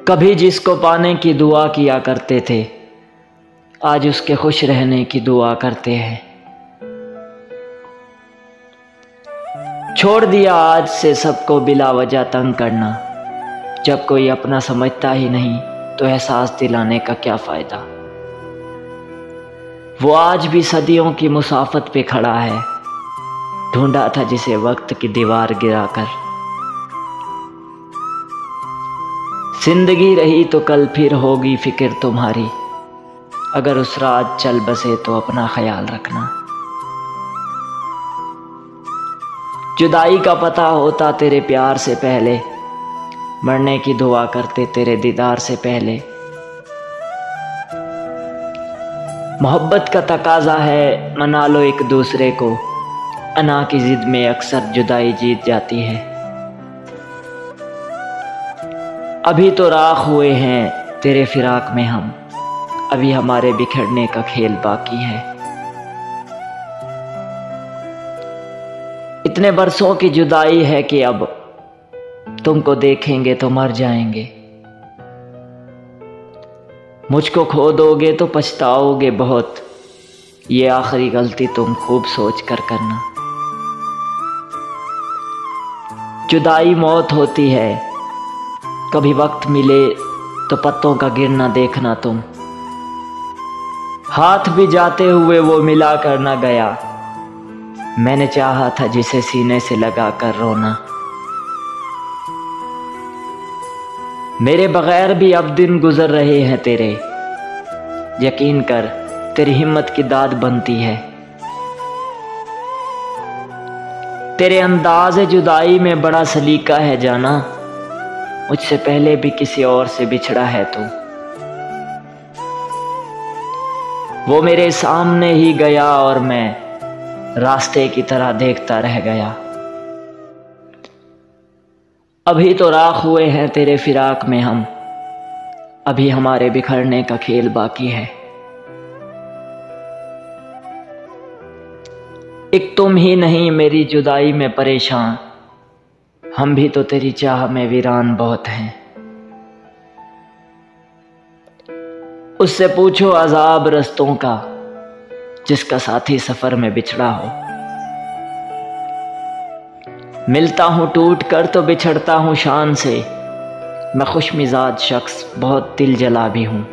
कभी जिसको पाने की दुआ किया करते थे, आज उसके खुश रहने की दुआ करते हैं। छोड़ दिया आज से सबको बिला वजह तंग करना। जब कोई अपना समझता ही नहीं तो एहसास दिलाने का क्या फ़ायदा। वो आज भी सदियों की मुसाफत पे खड़ा है, ढूंढा था जिसे वक्त की दीवार गिराकर। जिंदगी रही तो कल फिर होगी फिक्र तुम्हारी, अगर उस रात चल बसे तो अपना ख्याल रखना। जुदाई का पता होता तेरे प्यार से पहले, मरने की दुआ करते तेरे दीदार से पहले। मोहब्बत का तकाजा है मना लो एक दूसरे को, अना की जिद में अक्सर जुदाई जीत जाती है। अभी तो राख हुए हैं तेरे फिराक में हम, अभी हमारे बिखरने का खेल बाकी है। इतने बरसों की जुदाई है कि अब तुमको देखेंगे तो मर जाएंगे। मुझको खो दोगे तो पछताओगे बहुत, ये आखिरी गलती तुम खूब सोच कर करना। जुदाई मौत होती है, कभी वक्त मिले तो पत्तों का गिरना देखना तुम। हाथ भी जाते हुए वो मिला कर न गया, मैंने चाहा था जिसे सीने से लगा कर रोना। मेरे बगैर भी अब दिन गुजर रहे हैं तेरे, यकीन कर तेरी हिम्मत की दाद बनती है। तेरे अंदाज़ जुदाई में बड़ा सलीका है जाना, मुझसे पहले भी किसी और से बिछड़ा है तू। वो मेरे सामने ही गया और मैं रास्ते की तरह देखता रह गया। अभी तो राख हुए हैं तेरे फिराक में हम, अभी हमारे बिखरने का खेल बाकी है। एक तुम ही नहीं मेरी जुदाई में परेशान, हम भी तो तेरी चाह में वीरान बहुत हैं। उससे पूछो अजाब रस्तों का, जिसका साथी सफर में बिछड़ा हो। मिलता हूँ टूट कर तो बिछड़ता हूँ शान से, मैं खुश मिजाज शख्स बहुत दिल जला भी हूँ।